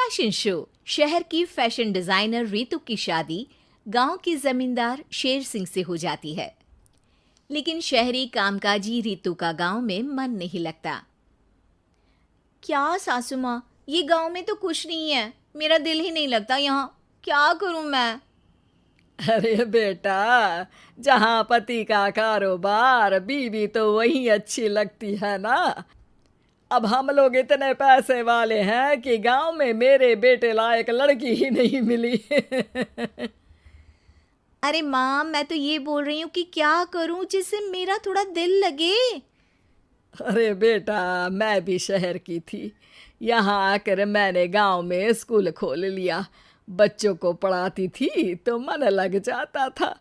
Fashion show. शहर की fashion designer Ritu की शादी गांव के जमींदार शेर सिंह से हो जाती है। लेकिन शहरी कामकाजी रितु का गांव में मन नहीं लगता। क्या सासू माँ, ये गांव में तो कुछ नहीं है, मेरा दिल ही नहीं लगता यहाँ, क्या करूं मैं। अरे बेटा, जहाँ पति का कारोबार बीवी तो वही अच्छी लगती है ना। अब हम लोग इतने पैसे वाले हैं कि गांव में मेरे बेटे लायक लड़की ही नहीं मिली। अरे माँ, मैं तो ये बोल रही हूँ कि क्या करूं जिससे मेरा थोड़ा दिल लगे। अरे बेटा, मैं भी शहर की थी। यहाँ आकर मैंने गांव में स्कूल खोल लिया। बच्चों को पढ़ाती थी तो मन लग जाता था।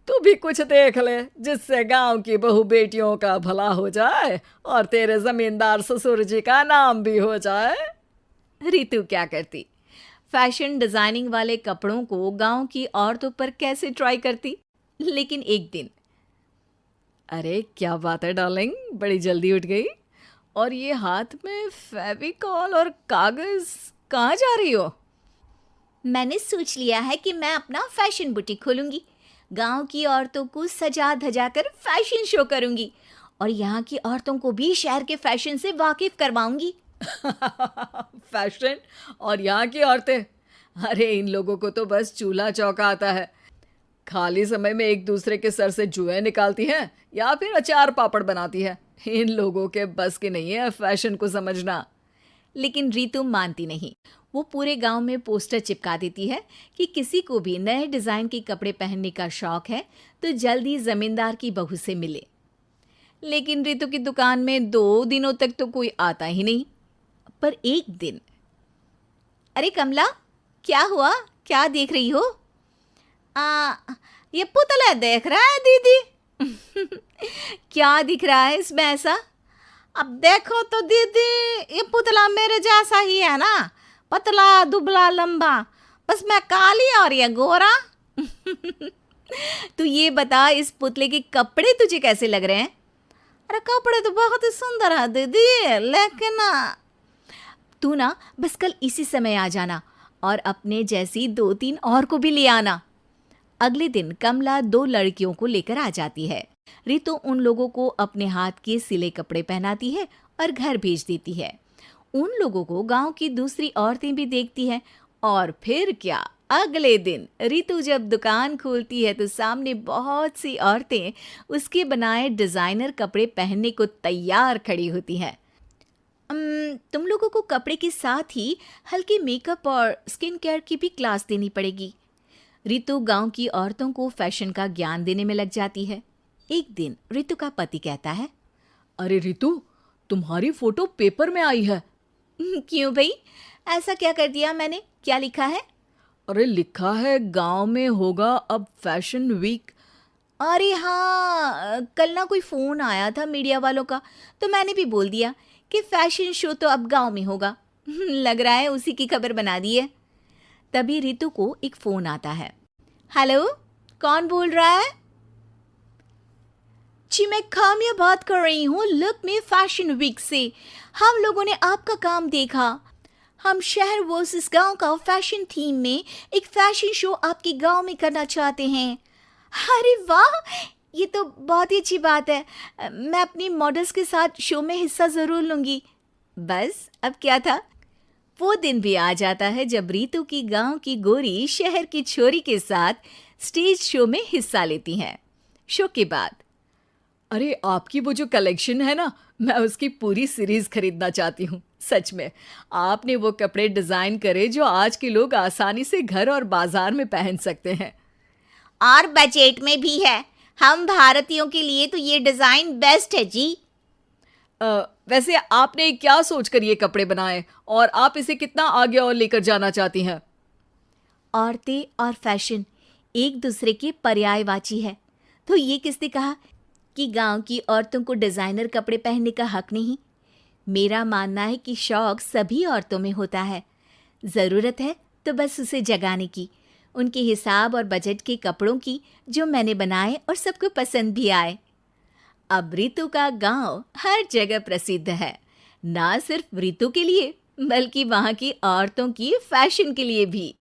तू भी कुछ देख ले जिससे गांव की बहू बेटियों का भला हो जाए और तेरे जमींदार ससुर जी का नाम भी हो जाए। रितु क्या करती, फैशन डिजाइनिंग वाले कपड़ों को गांव की औरतों पर कैसे ट्राई करती। लेकिन एक दिन, अरे क्या बात है डार्लिंग, बड़ी जल्दी उठ गई। और ये हाथ में फेविकॉल और कागज, कहाँ जा रही हो? मैंने सोच लिया है कि मैं अपना फैशन बुटीक खोलूंगी। गांव की औरतों को सजा धजा कर फैशन शो करूंगी और यहाँ की औरतों को भी शहर के फैशन से वाकिफ करवाऊंगी। फैशन और यहाँ की औरतें, अरे इन लोगों को तो बस चूल्हा चौका आता है। खाली समय में एक दूसरे के सर से जुएं निकालती हैं या फिर अचार पापड़ बनाती है। इन लोगों के बस की नहीं है फैशन को समझना। लेकिन रितु मानती नहीं। वो पूरे गांव में पोस्टर चिपका देती है कि किसी को भी नए डिजाइन के कपड़े पहनने का शौक है तो जल्दी जमींदार की बहू से मिले। लेकिन रितु की दुकान में 2 दिनों तक तो कोई आता ही नहीं। पर एक दिन, अरे कमला, क्या हुआ, क्या देख रही हो? ये पुतला देख रहा है दीदी। क्या दिख रहा है इसमें ऐसा? अब देखो तो दीदी, ये पुतला मेरे जैसा ही है ना, पतला दुबला लंबा, बस मैं काली और ये गोरा। तू ये बता, इस पुतले के कपड़े तुझे कैसे लग रहे हैं? अरे कपड़े तो बहुत ही सुंदर है दीदी, लेकिन तू ना बस कल इसी समय आ जाना और अपने जैसी 2-3 और को भी ले आना। अगले दिन कमला 2 लड़कियों को लेकर आ जाती है। रितु उन लोगों को अपने हाथ के सिले कपड़े पहनाती है और घर भेज देती है। उन लोगों को गांव की दूसरी औरतें भी देखती हैं। और फिर क्या, अगले दिन रितु जब दुकान खोलती है तो सामने बहुत सी औरतें उसके बनाए डिजाइनर कपड़े पहनने को तैयार खड़ी होती हैं। तुम लोगों को कपड़े के साथ ही हल्के मेकअप और स्किन केयर की भी क्लास देनी पड़ेगी। रितु गांव की औरतों को फैशन का ज्ञान देने में लग जाती है। एक दिन रितु का पति कहता है, अरे रितु, तुम्हारी फोटो पेपर में आई है। क्यों भाई, ऐसा क्या कर दिया मैंने, क्या लिखा है? अरे लिखा है गांव में होगा अब फैशन वीक। अरे हाँ, कल ना कोई फोन आया था मीडिया वालों का, तो मैंने भी बोल दिया कि फैशन शो तो अब गांव में होगा। लग रहा है उसी की खबर बना दी है। तभी रितु को एक फोन आता है। हेलो, कौन बोल रहा है? जी मैं काम्या बात कर रही हूँ, लुक में फैशन वीक से। हम लोगों ने आपका काम देखा। हम शहर वर्सेस गांव का फैशन थीम में एक फैशन शो आपके गांव में करना चाहते हैं। अरे वाह, ये तो बहुत ही अच्छी बात है। मैं अपनी मॉडल्स के साथ शो में हिस्सा ज़रूर लूँगी। बस अब क्या था, वो दिन भी आ जाता है जब रितु की गांव की गोरी शहर की छोरी के साथ स्टेज शो में हिस्सा लेती हैं। शो के बाद, अरे आपकी वो जो कलेक्शन है ना, मैं उसकी पूरी सीरीज खरीदना चाहती हूँ। सच में आपने वो कपड़े डिजाइन करे जो आज के लोग आसानी से घर और बाजार में पहन सकते हैं। और बजट में भी है। हम भारतीयों के लिए तो ये डिजाइन बेस्ट है जी। वैसे आपने क्या सोचकर ये कपड़े बनाए और आप इसे कितना आगे और लेकर जाना चाहती हैं? औरतें और फैशन एक दूसरे के पर्यायवाची है। तो ये किसने कहा कि गांव की औरतों को डिजाइनर कपड़े पहनने का हक नहीं? मेरा मानना है कि शौक सभी औरतों में होता है। ज़रूरत है तो बस उसे जगाने की, उनके हिसाब और बजट के कपड़ों की जो मैंने बनाए और सबको पसंद भी आए। अब रितु का गांव हर जगह प्रसिद्ध है, ना सिर्फ रितु के लिए बल्कि वहाँ की औरतों की फैशन के लिए भी।